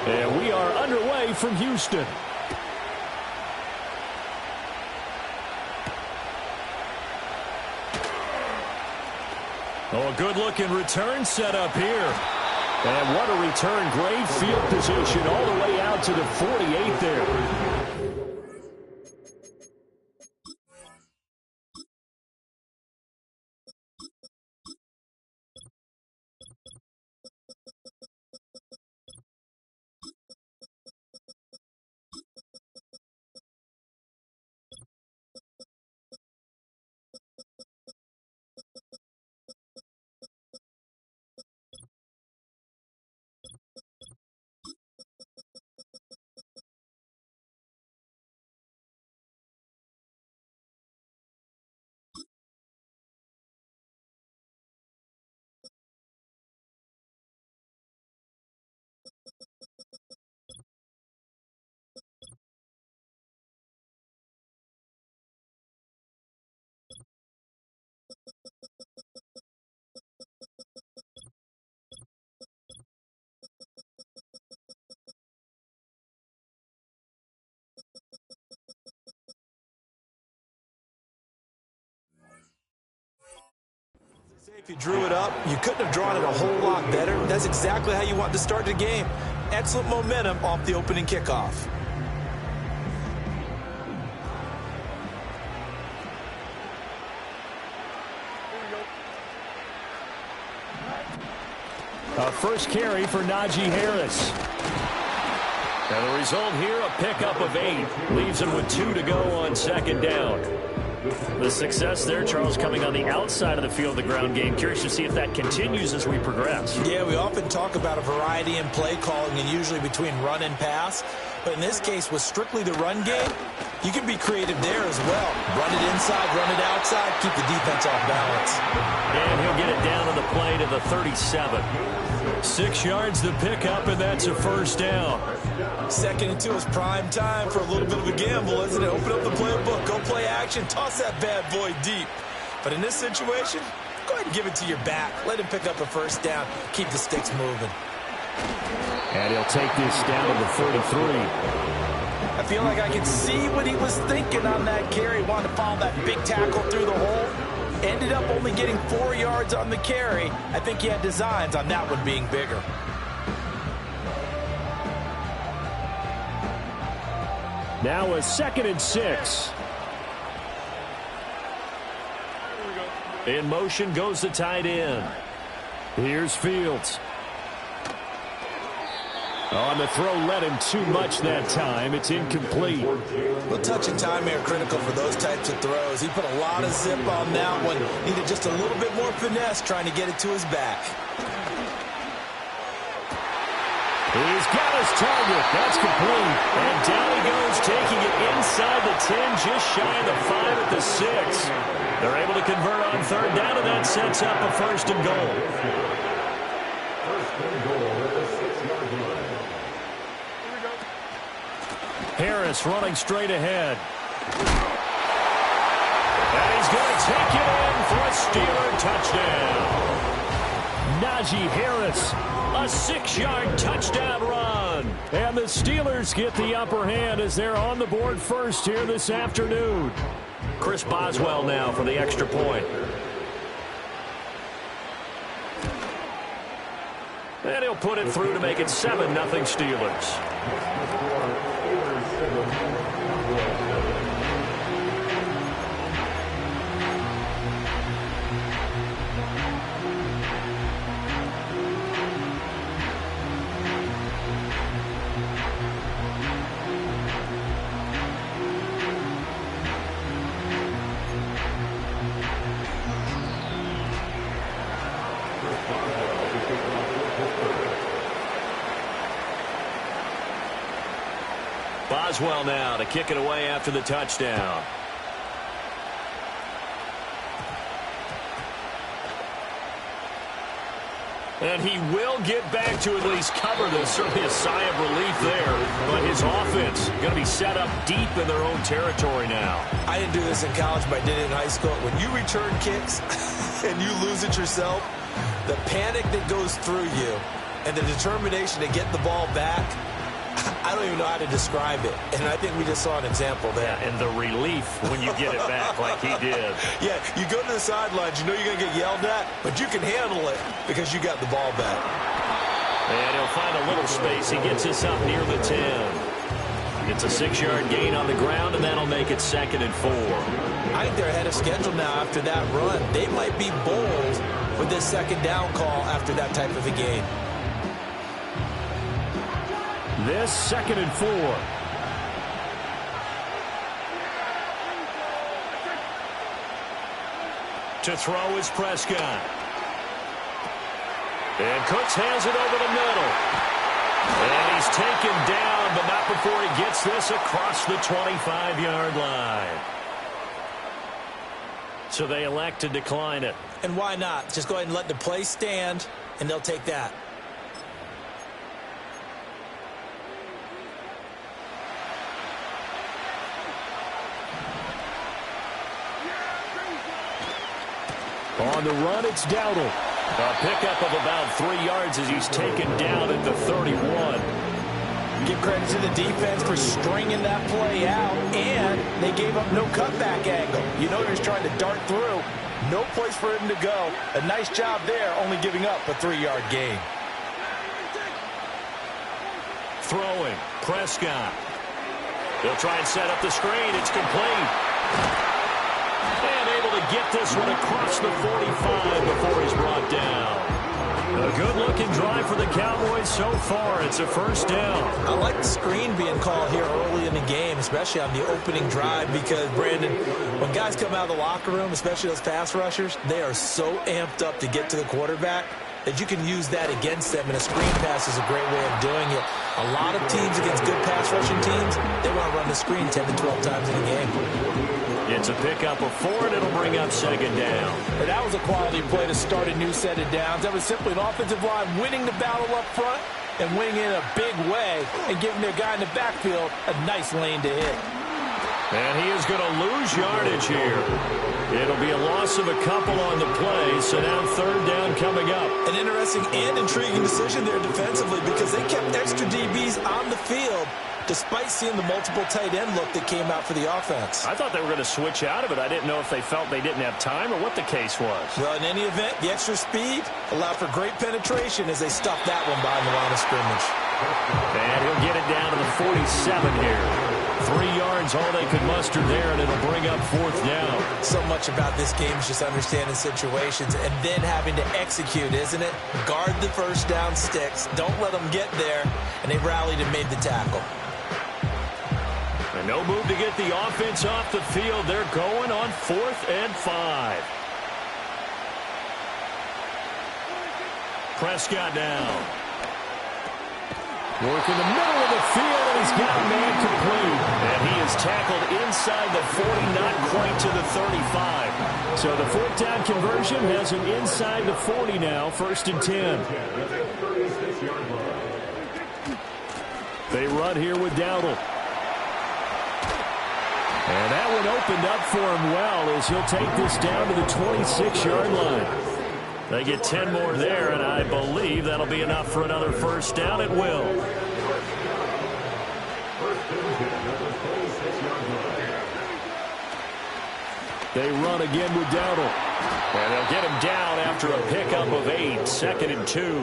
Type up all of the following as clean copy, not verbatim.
And we are underway from Houston. Oh, a good-looking return set up here. And what a return. Great field position all the way out to the 48 there. If you drew it up, you couldn't have drawn it a whole lot better. That's exactly how you want to start the game. Excellent momentum off the opening kickoff. A first carry for Najee Harris. And the result here, a pickup of 8. Leaves him with 2 to go on second down. The success there, Charles, coming on the outside of the field, the ground game. Curious to see if that continues as we progress. Yeah, we often talk about a variety in play calling and usually between run and pass. But in this case, with strictly the run game, you can be creative there as well. Run it inside, run it outside, keep the defense off balance. And he'll get it down on the play to the 37. 6 yards the pickup, and that's a first down. 2nd and 2 is prime time for a little bit of a gamble, isn't it? Open up the playbook, go play action, toss that bad boy deep. But in this situation, go ahead and give it to your back. Let him pick up a first down. Keep the sticks moving. And he'll take this down to the 33. I feel like I can see what he was thinking on that carry. Wanted to follow that big tackle through the hole. Ended up only getting 4 yards on the carry. I think he had designs on that one being bigger. Now a 2nd and 6. In motion goes the tight end. Here's Fields. On the throw, led him too much that time. It's incomplete. Well, touch and time are critical for those types of throws. He put a lot of zip on that one. Needed just a little bit more finesse trying to get it to his back. He's got his target. That's complete. And down he goes, taking it inside the 10, just shy of the 5 at the 6. They're able to convert on 3rd down, and that sets up a 1st and goal. Harris running straight ahead. And he's going to take it in for a Steeler touchdown. Najee Harris, a 6-yard touchdown run. And the Steelers get the upper hand as they're on the board first here this afternoon. Chris Boswell now for the extra point. And he'll put it through to make it 7-0 Steelers. Boswell now to kick it away after the touchdown. And he will get back to at least cover this. Certainly a sigh of relief there. But his offense going to be set up deep in their own territory now. I didn't do this in college, but I did it in high school. When you return kicks and you lose it yourself, the panic that goes through you and the determination to get the ball back, I don't even know how to describe it. And I think we just saw an example there. Yeah, and the relief when you get it back like he did. Yeah, you go to the sidelines, you know you're going to get yelled at, but you can handle it because you got the ball back. And he'll find a little space. He gets us up near the 10. It's a 6-yard gain on the ground, and that'll make it 2nd and 4. I think they're ahead of schedule now after that run. They might be bold with this 2nd down call after that type of a game. This 2nd and 4. To throw is Prescott. And Cooks has it over the middle. And he's taken down, but not before he gets this across the 25-yard line. So they elect to decline it. And why not? Just go ahead and let the play stand, and they'll take that. On the run, it's Dowdle. A pickup of about 3 yards as he's taken down at the 31. Give credit to the defense for stringing that play out, and they gave up no cutback angle. You know he's trying to dart through. No place for him to go. A nice job there, only giving up a 3-yard gain. Throwing, Prescott. They'll try and set up the screen. It's complete. And able to get this one across the 45 before he's brought down. A good-looking drive for the Cowboys so far. It's a 1st down. I like the screen being called here early in the game, especially on the opening drive, because, Brandon, when guys come out of the locker room, especially those pass rushers, they are so amped up to get to the quarterback that you can use that against them, and a screen pass is a great way of doing it. A lot of teams against good pass rushing teams, they want to run the screen 10 to 12 times in a game. It's a pickup of 4, and it'll bring up 2nd down. And that was a quality play to start a new set of downs. That was simply an offensive line winning the battle up front and winning in a big way and giving their guy in the backfield a nice lane to hit. And he is going to lose yardage here. It'll be a loss of a couple on the play, so now 3rd down coming up. An interesting and intriguing decision there defensively because they kept extra DBs on the field despite seeing the multiple tight end look that came out for the offense. I thought they were going to switch out of it. I didn't know if they felt they didn't have time or what the case was. Well, in any event, the extra speed allowed for great penetration as they stuffed that one behind the line of scrimmage. And he'll get it down to the 47 here. 3 yards, all they could muster there, and it'll bring up 4th down. So much about this game is just understanding situations and then having to execute, isn't it? Guard the 1st down sticks. Don't let them get there. And they rallied and made the tackle. And no move to get the offense off the field. They're going on 4th and 5. Prescott down. Working the middle of the field, and he's got a man complete. And he is tackled inside the 40, not quite to the 35. So the 4th down conversion has him inside the 40 now, 1st and 10. They run here with Dowdle. And that one opened up for him well as he'll take this down to the 26-yard line. They get 10 more there, and I believe that'll be enough for another 1st down. It will. They run again with Dowdle. And they'll get him down after a pickup of 8, 2nd and 2.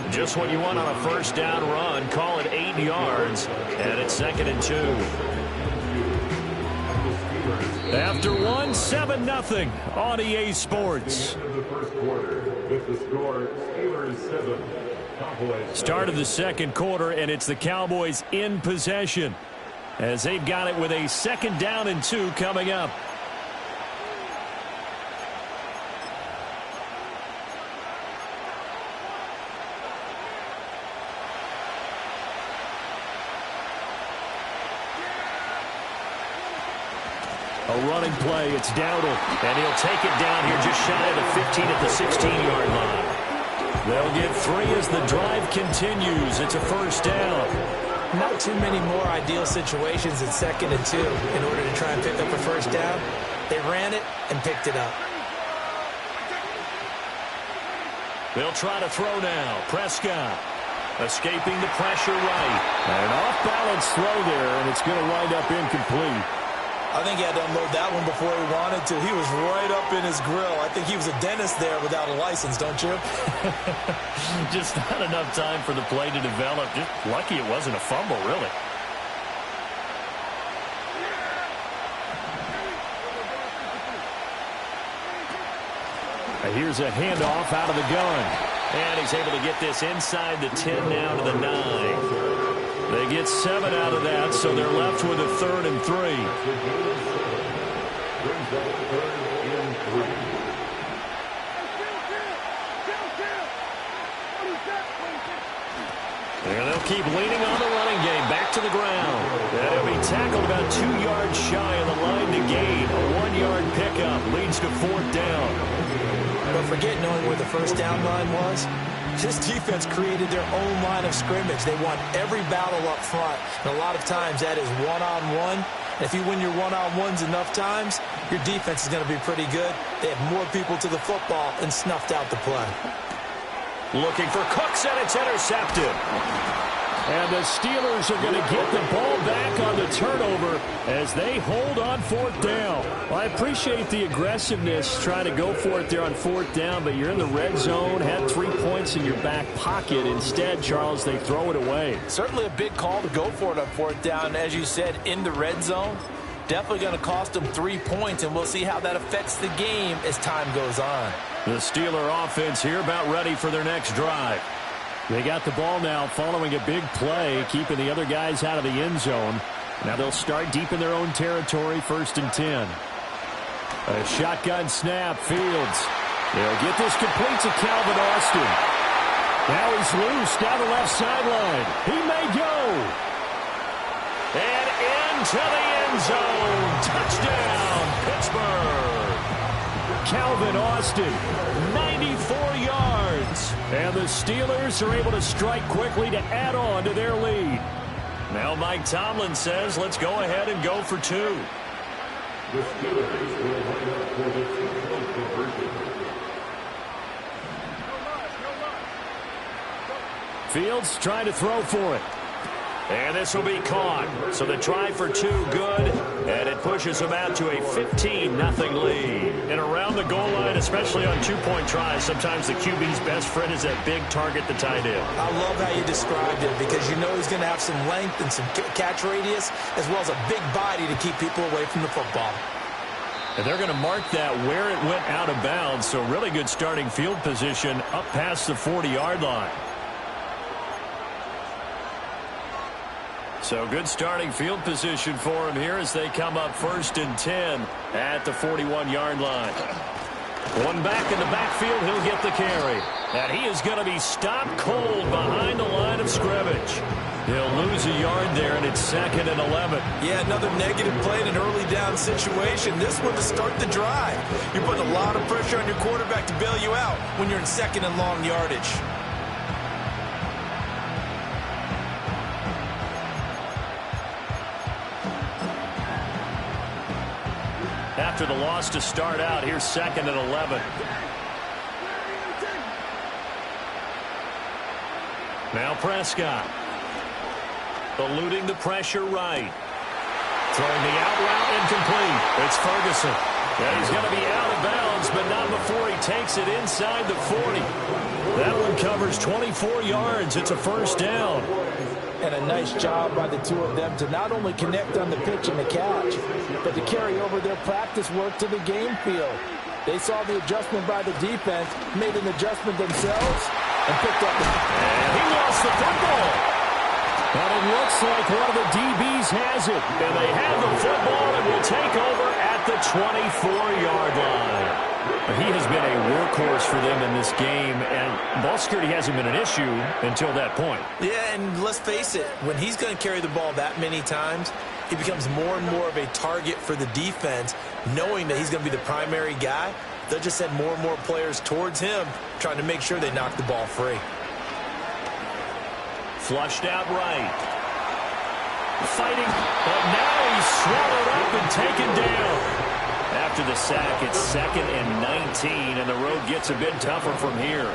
Just what you want on a 1st down run. Call it 8 yards, and it's 2nd and 2. After 1, 7-0 on EA Sports. Start of the 2nd quarter, and it's the Cowboys in possession as they've got it with a 2nd down and 2 coming up. A running play, it's Dowdle, and he'll take it down here just shy of the 15 at the 16-yard line. They'll get 3 as the drive continues. It's a 1st down. Not too many more ideal situations at 2nd and 2 in order to try and pick up a 1st down. They ran it and picked it up. They'll try to throw now. Prescott escaping the pressure right. An off-balance throw there, and it's going to wind up incomplete. I think he had to unload that one before he wanted to. He was right up in his grill. I think he was a dentist there without a license, don't you? Just not enough time for the play to develop. Just lucky it wasn't a fumble, really. Here's a handoff out of the gun. And he's able to get this inside the 10 now to the 9. They get 7 out of that, so they're left with a 3rd and 3. And they'll keep leaning on the running game. Back to the ground. And he'll be tackled about 2 yards shy of the line to gain. A 1-yard pickup leads to 4th down. But forget knowing where the first down line was. This defense created their own line of scrimmage. They won every battle up front. And a lot of times that is one-on-one. If you win your one-on-ones enough times, your defense is going to be pretty good. They had more people to the football and snuffed out the play. Looking for Cooks, and it's intercepted. And the Steelers are going to get the ball back on the turnover as they hold on 4th down. Well, I appreciate the aggressiveness trying to go for it there on 4th down, but you're in the red zone, had 3 points in your back pocket. Instead, Charles, they throw it away. Certainly a big call to go for it on 4th down. As you said, in the red zone, definitely going to cost them 3 points, and we'll see how that affects the game as time goes on. The Steeler offense here about ready for their next drive. They got the ball now following a big play, keeping the other guys out of the end zone. Now they'll start deep in their own territory, 1st and 10. A shotgun snap, Fields. They'll get this complete to Calvin Austin. Now he's loose down the left sideline. He may go. And into the end zone. Touchdown, Pittsburgh. Calvin Austin, 94 yards. And the Steelers are able to strike quickly to add on to their lead. Now Mike Tomlin says, let's go ahead and go for 2. Fields trying to throw for it. And this will be caught. So the try for 2 good, and it pushes them out to a 15-0 lead. And around the goal line, especially on 2-point tries, sometimes the QB's best friend is that big target, the tight end. I love how you described it because you know he's going to have some length and some catch radius as well as a big body to keep people away from the football. And they're going to mark that where it went out of bounds, so really good starting field position up past the 40-yard line. So good starting field position for him here as they come up 1st and 10 at the 41-yard line. One back in the backfield, he'll get the carry. And he is going to be stopped cold behind the line of scrimmage. He'll lose a yard there, and it's 2nd and 11. Yeah, another negative play in an early down situation. This one to start the drive. You're putting a lot of pressure on your quarterback to bail you out when you're in 2nd and long yardage. After the loss to start out, here's 2nd and 11. Now Prescott. Eluding the pressure right. Throwing the out route incomplete. It's Ferguson. And he's going to be out of bounds, but not before he takes it inside the 40. That one covers 24 yards. It's a 1st down. And a nice job by the 2 of them to not only connect on the pitch and the catch, but to carry over their practice work to the game field. They saw the adjustment by the defense, made an adjustment themselves, and picked up the... And he lost the football. But it looks like one of the DBs has it. And they have the football and will take over at the 24-yard line. He has been a workhorse for them in this game, and ball security hasn't been an issue until that point. Yeah, and let's face it, when he's going to carry the ball that many times, he becomes more and more of a target for the defense, knowing that he's going to be the primary guy. They'll just send more and more players towards him, trying to make sure they knock the ball free. Flushed out right. Fighting, but now he's swallowed up and taken down. After the sack, it's 2nd and 19, and the road gets a bit tougher from here.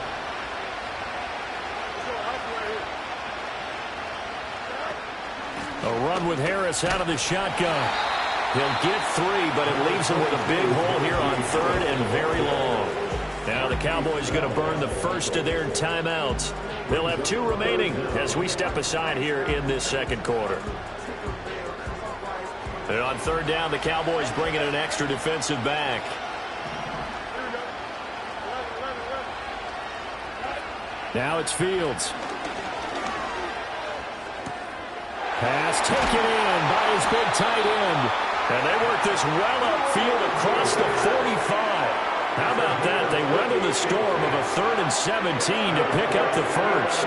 A run with Harris out of the shotgun. He'll get 3, but it leaves him with a big hole here on 3rd and very long. Now the Cowboys going to burn the first of their timeouts. They'll have 2 remaining as we step aside here in this second quarter. And on 3rd down, the Cowboys bringing an extra defensive back. Now it's Fields. Pass taken in by his big tight end. And they work this well upfield across the 45. How about that? They weather the storm of a 3rd and 17 to pick up the first.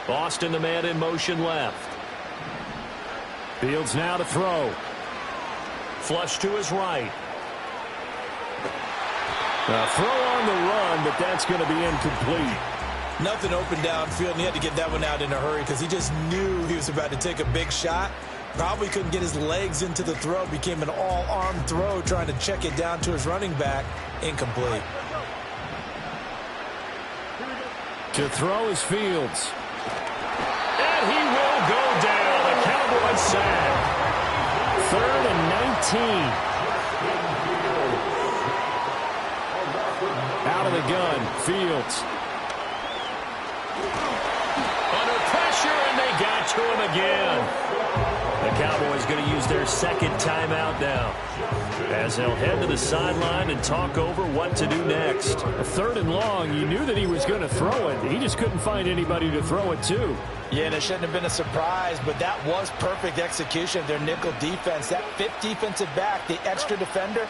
Boston, the man in motion left. Fields now to throw. Flush to his right. A throw on the run, but that's going to be incomplete. Nothing open downfield, and he had to get that one out in a hurry because he just knew he was about to take a big shot. Probably couldn't get his legs into the throw. Became an all-arm throw trying to check it down to his running back. Incomplete. To throw is Fields. And he will go down. A Cowboys sack. 3rd and 19. Out of the gun, Fields. Under pressure, and they got to him again. The Cowboys going to use their second timeout now, as they'll head to the sideline and talk over what to do next. A 3rd and long, you knew that he was going to throw it. He just couldn't find anybody to throw it to. Yeah, and it shouldn't have been a surprise, but that was perfect execution of their nickel defense. That 5th defensive back, the extra defender,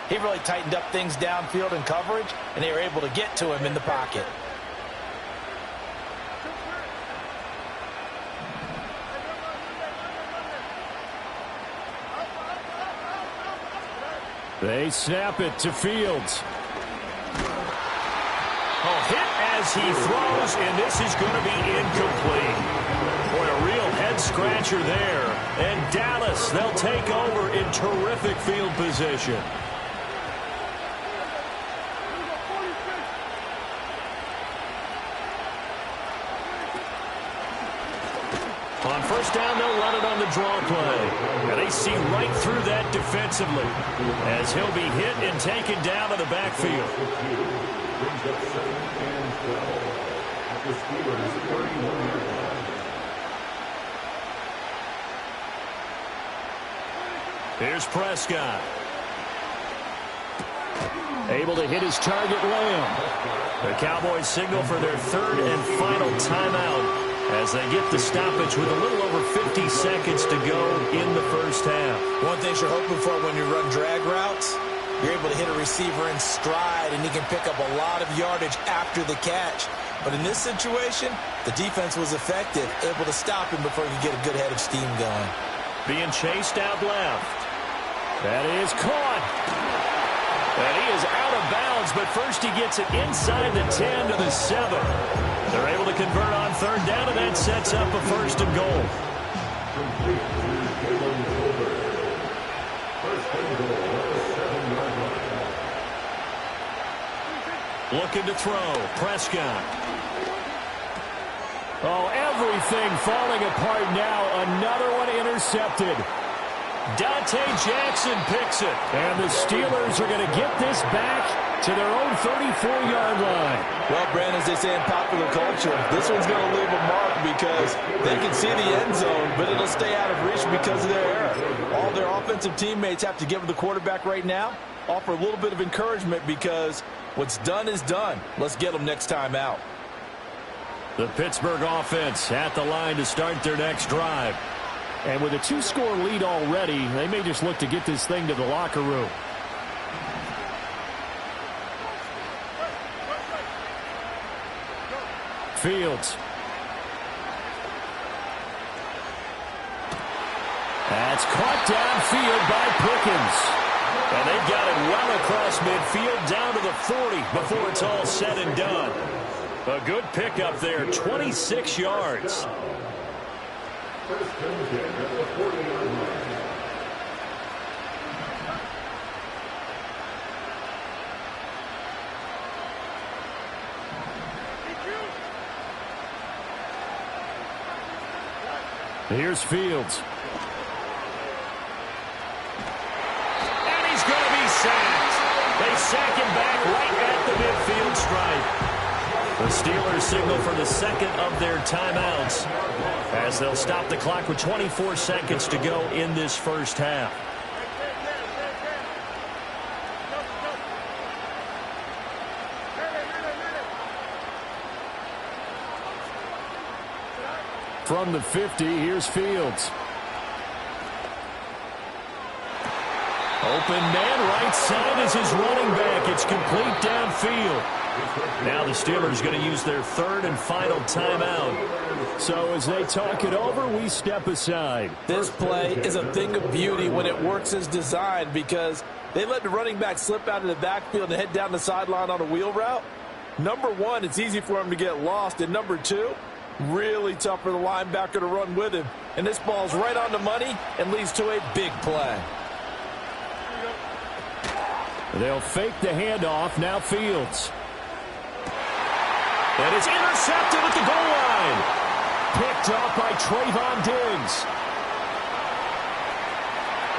he really tightened up things downfield in coverage, and they were able to get to him in the pocket. They snap it to Fields. Oh, hit as he throws, and this is going to be incomplete. Boy, a real head-scratcher there. And Dallas, they'll take over in terrific field position. On first down, they'll run it on the draw play. And they see right through that defensively as he'll be hit and taken down to the backfield. Here's Prescott. Able to hit his target, Lamb. The Cowboys signal for their 3rd and final timeout as they get the stoppage with a little over 50 seconds to go in the first half. One thing you're hoping for when you run drag routes, you're able to hit a receiver in stride, and he can pick up a lot of yardage after the catch. But in this situation, the defense was effective, able to stop him before he could get a good head of steam going. Being chased out left. That is caught. And he is out of bounds, but first he gets it inside the 10 to the 7. They're able to convert on 3rd down, and that sets up a 1st and goal. Looking to throw. Prescott. Oh, everything falling apart now. Another one intercepted. Dante Jackson picks it. And the Steelers are going to get this back to their own 34-yard line. Well, Brandon, as they say in popular culture, this one's going to leave a mark because they can see the end zone, but it'll stay out of reach because of their error. All their offensive teammates have to give the quarterback right now, offer a little bit of encouragement because what's done is done. Let's get them next time out. The Pittsburgh offense at the line to start their next drive. And with a 2-score lead already, they may just look to get this thing to the locker room. Fields. That's caught downfield by Pickens. And they've got it well across midfield down to the 40 before it's all said and done. A good pickup there, 26 yards. Here's Fields. And he's going to be sacked. They sack him back right at the midfield stripe. The Steelers signal for the second of their timeouts as they'll stop the clock with 24 seconds to go in this first half. From the 50, here's Fields. Open man, right side is his running back. It's complete downfield. Now the Steelers going to use their third and final timeout. So as they talk it over, we step aside. This play is a thing of beauty when it works as designed because they let the running back slip out of the backfield and head down the sideline on a wheel route. Number one, it's easy for him to get lost. And number two, really tough for the linebacker to run with him. And this ball's right on the money and leads to a big play. They'll fake the handoff. Now Fields. And it's intercepted at the goal line. Picked up by Trayvon Diggs.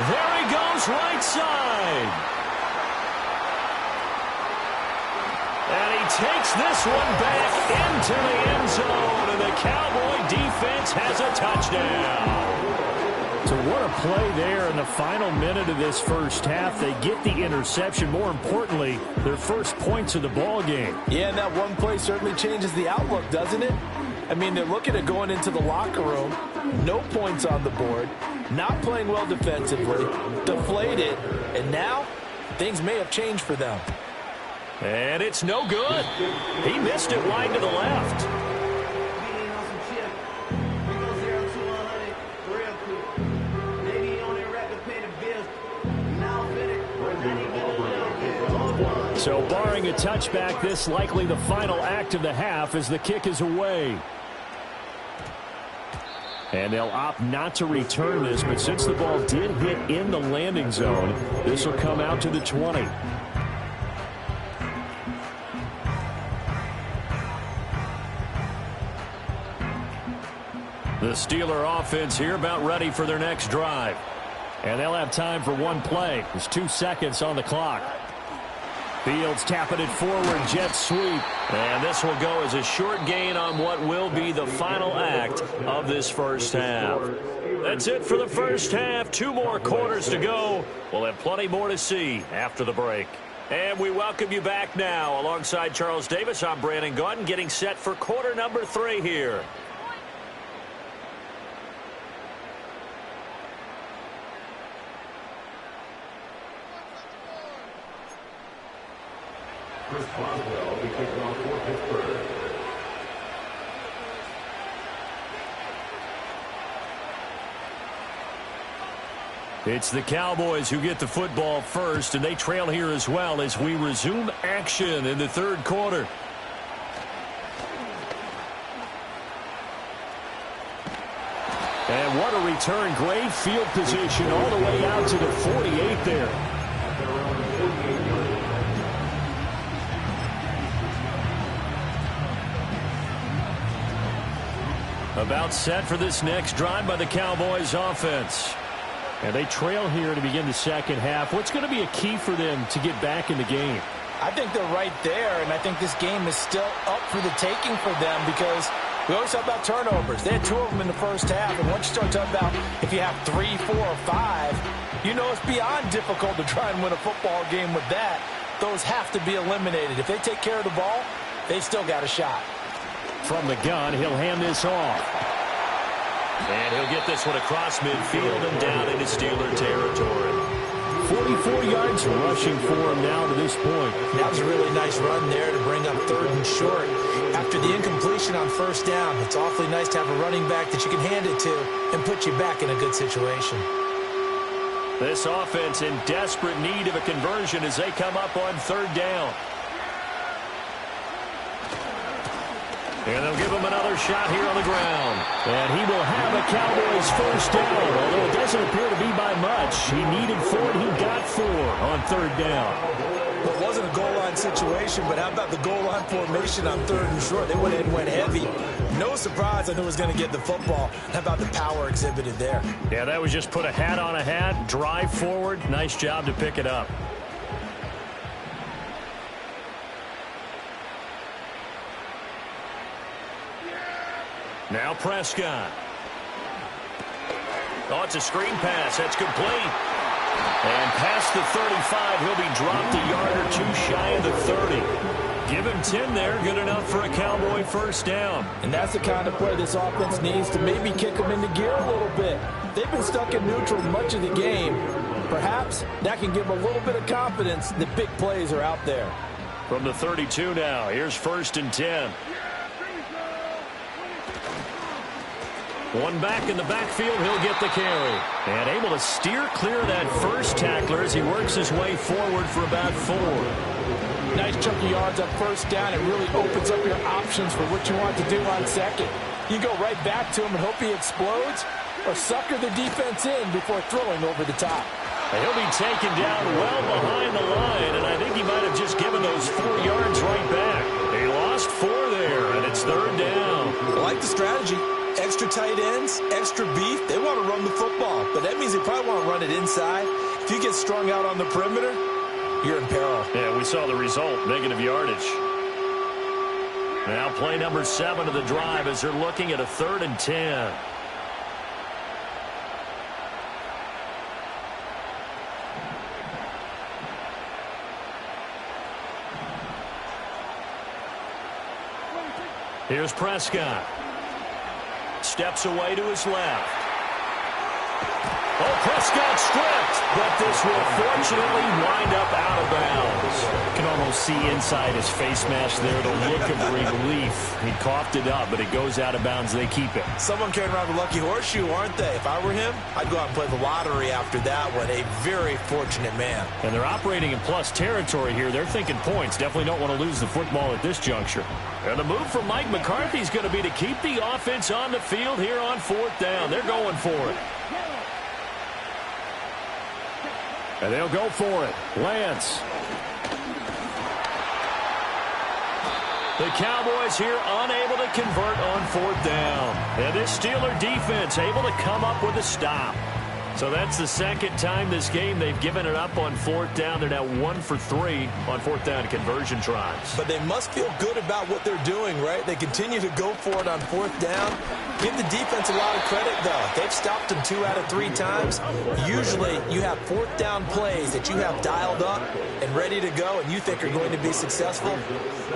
There he goes, right side. And he takes this one back into the end zone. And the Cowboy defense has a touchdown. So what a play there in the final minute of this first half. They get the interception. More importantly, their first points of the ball game. Yeah, and that one play certainly changes the outlook, doesn't it? I mean, they're looking at going into the locker room. No points on the board. Not playing well defensively. Deflated. And now, things may have changed for them. And it's no good. He missed it wide to the left. So barring a touchback, this likely the final act of the half as the kick is away. And they'll opt not to return this, but since the ball did hit in the landing zone, this will come out to the 20. The Steeler offense here about ready for their next drive. And they'll have time for one play. There's 2 seconds on the clock. Fields tapping it forward, jet sweep. And this will go as a short gain on what will be the final act of this first half. That's it for the first half. 2 more quarters to go. We'll have plenty more to see after the break. And we welcome you back now. Alongside Charles Davis, I'm Brandon Gaudin, getting set for quarter number 3 here. It's the Cowboys who get the football first, and they trail here as well as we resume action in the third quarter. And what a return. Great field position all the way out to the 48 there. About set for this next drive by the Cowboys offense. And they trail here to begin the second half. What's going to be a key for them to get back in the game? I think they're right there, and I think this game is still up for the taking for them because we always talk about turnovers. They had 2 of them in the first half, and once you start talking about if you have 3, 4, or 5, you know it's beyond difficult to try and win a football game with that. Those have to be eliminated. If they take care of the ball, they've still got a shot. From the gun, he'll hand this off. And he'll get this one across midfield and down into Steeler territory. 44 yards rushing for him now to this point. That was a really nice run there to bring up 3rd and short. After the incompletion on 1st down, it's awfully nice to have a running back that you can hand it to and put you back in a good situation. This offense in desperate need of a conversion as they come up on 3rd down. And they'll give him another shot here on the ground. And he will have a Cowboys first down, although it doesn't appear to be by much. He needed 4, and he got 4 on third down. Well, it wasn't a goal line situation, but how about the goal line formation on third and short? They went in and went heavy. No surprise on who was going to get the football. How about the power exhibited there? Yeah, that was just put a hat on a hat, drive forward. Nice job to pick it up. Now Prescott. Oh, it's a screen pass. That's complete. And past the 35, he'll be dropped a yard or 2 shy of the 30. Give him 10 there. Good enough for a Cowboy first down. And that's the kind of play this offense needs to maybe kick them into gear a little bit. They've been stuck in neutral much of the game. Perhaps that can give them a little bit of confidence that big plays are out there. From the 32 now, here's 1st and 10. One back in the backfield, he'll get the carry. And able to steer clear of that first tackler as he works his way forward for about 4. Nice chunky yards up first down. It really opens up your options for what you want to do on second. You go right back to him and hope he explodes, or sucker the defense in before throwing over the top. And he'll be taken down well behind the line, and I think he might have just given those 4 yards right back. He lost 4 there, and it's third down. I like the strategy. Extra tight ends, extra beef. They want to run the football, but that means they probably want to run it inside. If you get strung out on the perimeter, you're in peril. Yeah, we saw the result, negative yardage. Now play number 7 of the drive as they're looking at a 3rd and 10. Here's Prescott. Steps away to his left. Oh, Prescott stripped, but this will fortunately wind up out of bounds. You can almost see inside his face mask there the look of relief. He coughed it up, but it goes out of bounds. They keep it. Someone carrying around a lucky horseshoe, aren't they? If I were him, I'd go out and play the lottery after that one. A very fortunate man. And they're operating in plus territory here. They're thinking points. Definitely don't want to lose the football at this juncture. And the move from Mike McCarthy is going to be to keep the offense on the field here on 4th down. They're going for it. And they'll go for it. Lance. The Cowboys here unable to convert on 4th down. And this Steeler defense able to come up with a stop. So that's the second time this game they've given it up on 4th down. They're now 1 for 3 on 4th down conversion tries. But they must feel good about what they're doing, right? They continue to go for it on 4th down. Give the defense a lot of credit, though. They've stopped them 2 out of 3 times. Usually you have 4th down plays that you have dialed up and ready to go and you think are going to be successful.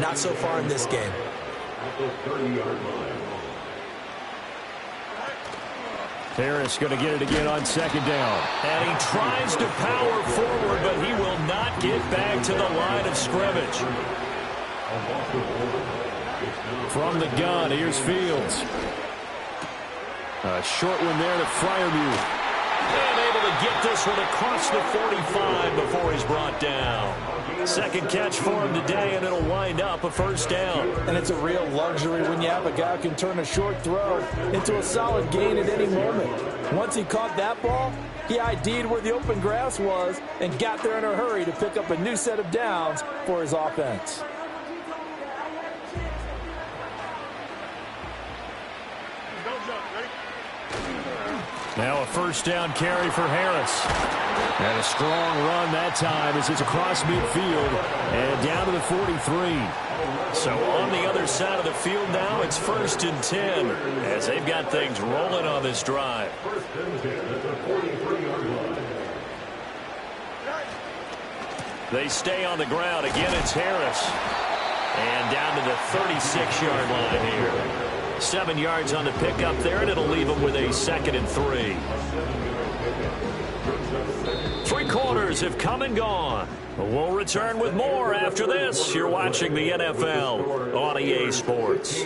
Not so far in this game. Harris going to get it again on 2nd down. And he tries to power forward, but he will not get back to the line of scrimmage. From the gun, here's Fields. A short one there to Freiermuth. And able to get this one across the 45 before he's brought down. Second catch for him today, and it'll wind up a first down. And it's a real luxury when you have a guy who can turn a short throw into a solid gain at any moment. Once he caught that ball, he ID'd where the open grass was and got there in a hurry to pick up a new set of downs for his offense. Now a first down carry for Harris. And a strong run that time as it's across midfield and down to the 43. So on the other side of the field now, it's 1st and 10 as they've got things rolling on this drive. They stay on the ground. Again, it's Harris. And down to the 36-yard line here. 7 yards on the pickup there, and it'll leave them with a 2nd and 3. 3 quarters have come and gone. We'll return with more after this. You're watching the NFL on EA Sports.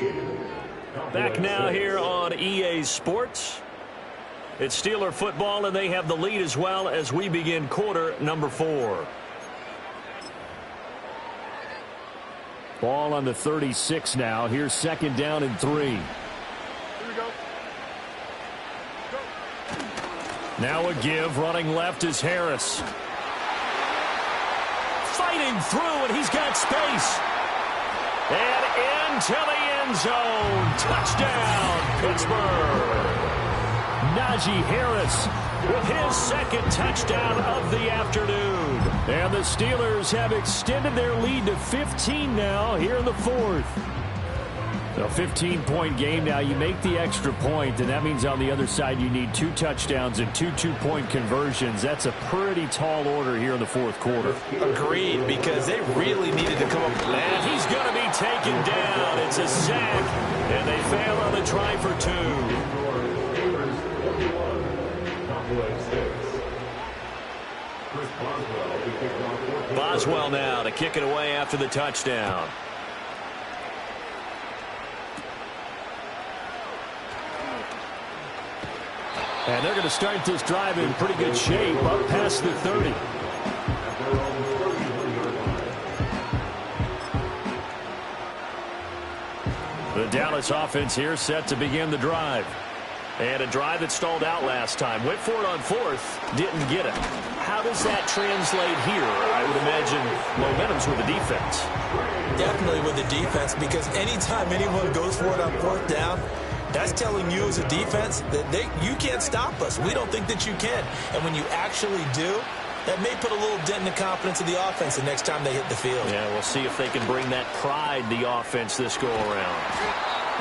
Back now here on EA Sports. It's Steeler football, and they have the lead as well as we begin quarter number 4. Ball on the 36 now. Here's second down and 3. Here we go. Now a give. Running left is Harris. Fighting through, and he's got space. And into the end zone. Touchdown, Pittsburgh. Najee Harris with his second touchdown of the afternoon. And the Steelers have extended their lead to 15 now here in the fourth. A 15-point game now. You make the extra point, and that means on the other side you need 2 touchdowns and 2 two-point conversions. That's a pretty tall order here in the fourth quarter. Agreed, because they really needed to come up. And he's going to be taken down. It's a sack, and they fail on the try for 2. Boswell now to kick it away after the touchdown. And they're going to start this drive in pretty good shape, up past the 30. The Dallas offense here set to begin the drive. And a drive that stalled out last time. Went for it on fourth, didn't get it. How does that translate here? I would imagine momentum's with the defense. Definitely with the defense, because anytime anyone goes for it on fourth down, that's telling you as a defense that you can't stop us. We don't think that you can. And when you actually do, that may put a little dent in the confidence of the offense the next time they hit the field. Yeah, we'll see if they can bring that pride, the offense, this go-around.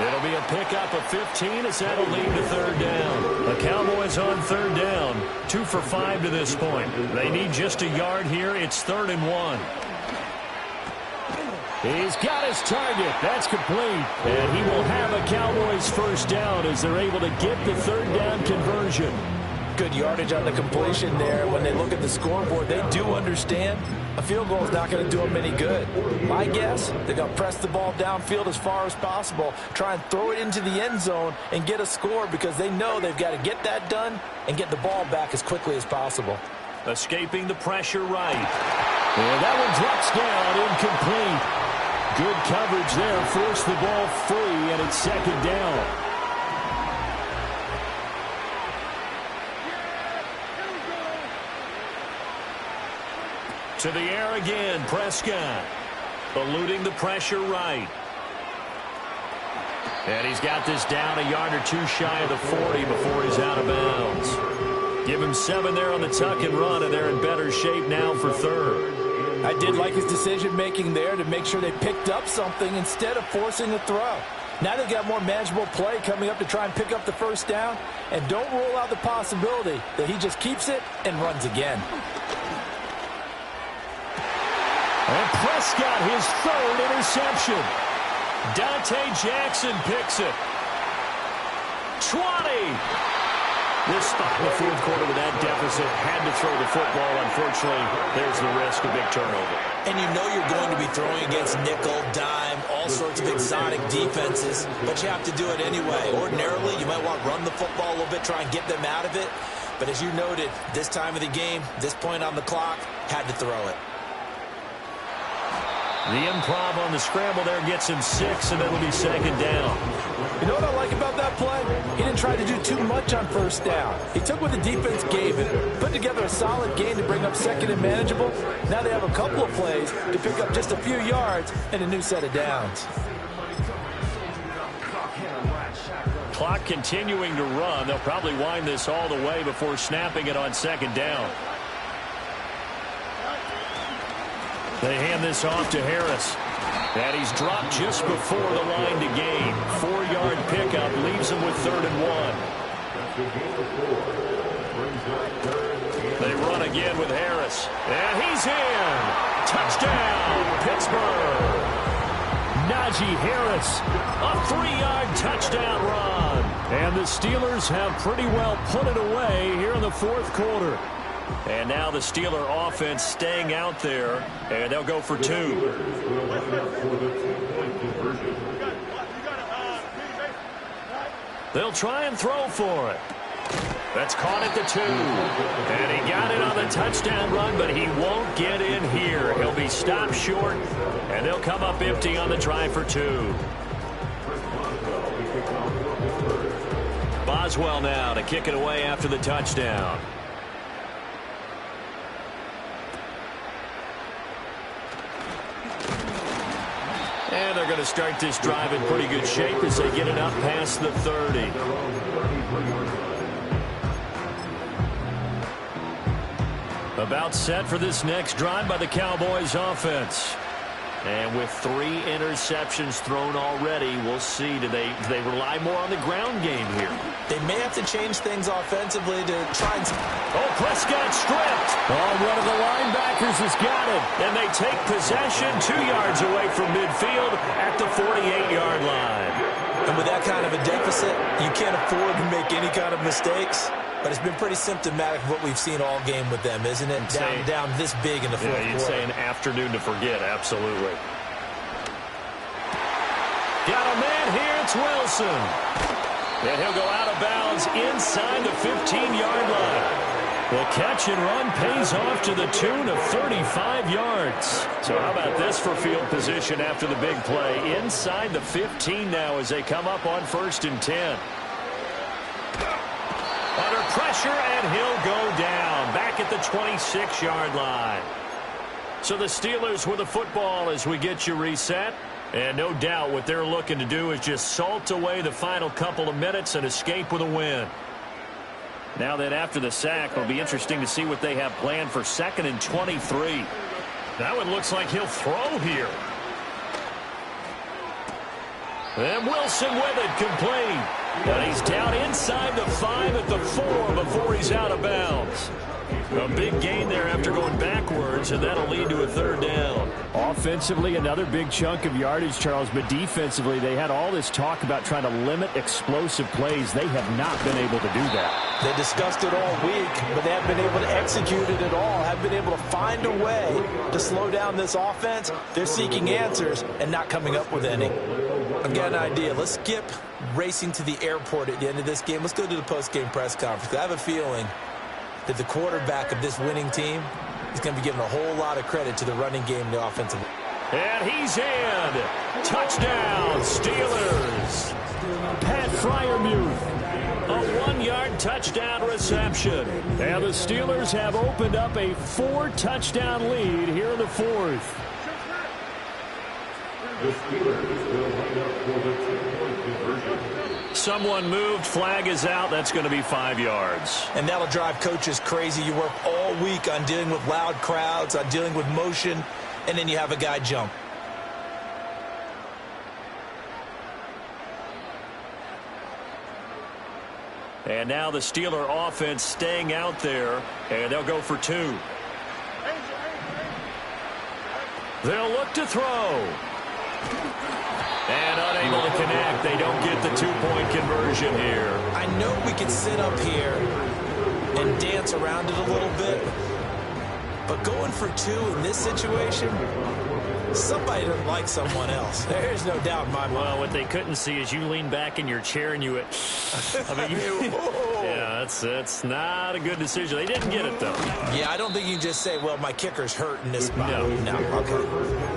It'll be a pickup of 15 as that'll lead to third down. The Cowboys on third down, 2 for 5 to this point. They need just a yard here. It's 3rd and 1. He's got his target. That's complete. And he will have a Cowboys first down as they're able to get the third down conversion. Good yardage on the completion there. When they look at the scoreboard, they do understand a field goal is not going to do them any good. My guess, they're going to press the ball downfield as far as possible, try and throw it into the end zone and get a score, because they know they've got to get that done and get the ball back as quickly as possible. Escaping the pressure right. And that one drops down, incomplete. Good coverage there, forced the ball free, and it's second down. To the air again, Prescott. Eluding the pressure right. And he's got this down a yard or 2 shy of the 40 before he's out of bounds. Give him 7 there on the tuck and run, and they're in better shape now for third. I did like his decision-making there to make sure they picked up something instead of forcing a throw. Now they've got more manageable play coming up to try and pick up the first down, and don't rule out the possibility that he just keeps it and runs again. And Prescott, his 3rd interception. Dante Jackson picks it. 20. This spot in the fourth quarter with that deficit, had to throw the football. Unfortunately, there's the risk of big turnover. And you know you're going to be throwing against nickel, dime, all sorts of exotic defenses, but you have to do it anyway. Ordinarily, you might want to run the football a little bit, try and get them out of it. But as you noted, this time of the game, this point on the clock, had to throw it. The improv on the scramble there gets him 6, and it'll be second down. You know what I like about that play? He didn't try to do too much on first down. He took what the defense gave him, put together a solid game to bring up second and manageable. Now they have a couple of plays to pick up just a few yards and a new set of downs. Clock continuing to run. They'll probably wind this all the way before snapping it on second down. They hand this off to Harris. And he's dropped just before the line to gain. 4-yard pickup leaves him with 3rd and 1. They run again with Harris. And he's in. Touchdown, Pittsburgh. Najee Harris, a 3-yard touchdown run. And the Steelers have pretty well put it away here in the fourth quarter. And now the Steeler offense staying out there, and they'll go for 2. They'll try and throw for it. That's caught at the 2. And he got it on the touchdown run, but he won't get in here. He'll be stopped short, and they'll come up empty on the try for 2. Boswell now to kick it away after the touchdown. And they're going to start this drive in pretty good shape as they get it up past the 30. About set for this next drive by the Cowboys offense. And with 3 interceptions thrown already, we'll see. Do they rely more on the ground game here? They may have to change things offensively to try and... Oh, Prescott stripped. Oh, one of the linebackers has got it. And they take possession 2 yards away from midfield at the 48-yard line. And with that kind of a deficit, you can't afford to make any kind of mistakes. But it's been pretty symptomatic of what we've seen all game with them, isn't it? Down this big in the fourth quarter. You'd say an afternoon to forget, absolutely. Got a man here, it's Wilson. And he'll go out of bounds inside the 15-yard line. The catch and run pays off to the tune of 35 yards. So how about this for field position after the big play? Inside the 15 now as they come up on 1st and 10. Under pressure, and he'll go down back at the 26-yard line. So the Steelers with the football as we get you reset. And no doubt what they're looking to do is just salt away the final couple of minutes and escape with a win. Now that after the sack, it'll be interesting to see what they have planned for 2nd and 23. That one looks like he'll throw here. And Wilson with it, complete. And he's down inside the 5 at the 4 before he's out of bounds. A big gain there after going backwards, and that'll lead to a 3rd down. Offensively, another big chunk of yardage, Charles, but defensively, they had all this talk about trying to limit explosive plays. They have not been able to do that. They discussed it all week, but they haven't been able to execute it at all, haven't been able to find a way to slow down this offense. They're seeking answers and not coming up with any. I've got an idea. Let's skip racing to the airport at the end of this game. Let's go to the post-game press conference. I have a feeling that the quarterback of this winning team is going to be given a whole lot of credit to the running game and the offensive. And he's in. Touchdown, Steelers. Pat Freiermuth. A 1-yard touchdown reception. And the Steelers have opened up a 4-touchdown lead here in the 4th. Someone moved. Flag is out. That's going to be 5 yards. And that'll drive coaches crazy. You work all week on dealing with loud crowds, on dealing with motion, and then you have a guy jump. And now the Steeler offense staying out there, and they'll go for 2. They'll look to throw. And unable to connect. They don't get the 2-point conversion here. I know we can sit up here and dance around it a little bit, but going for 2 in this situation, somebody doesn't like someone else. There's no doubt in my mind. Well, what they couldn't see is you lean back in your chair and you went, I mean, yeah, that's not a good decision. They didn't get it, though. Yeah, I don't think you can just say, well, my kicker's hurt in this spot. No. Okay.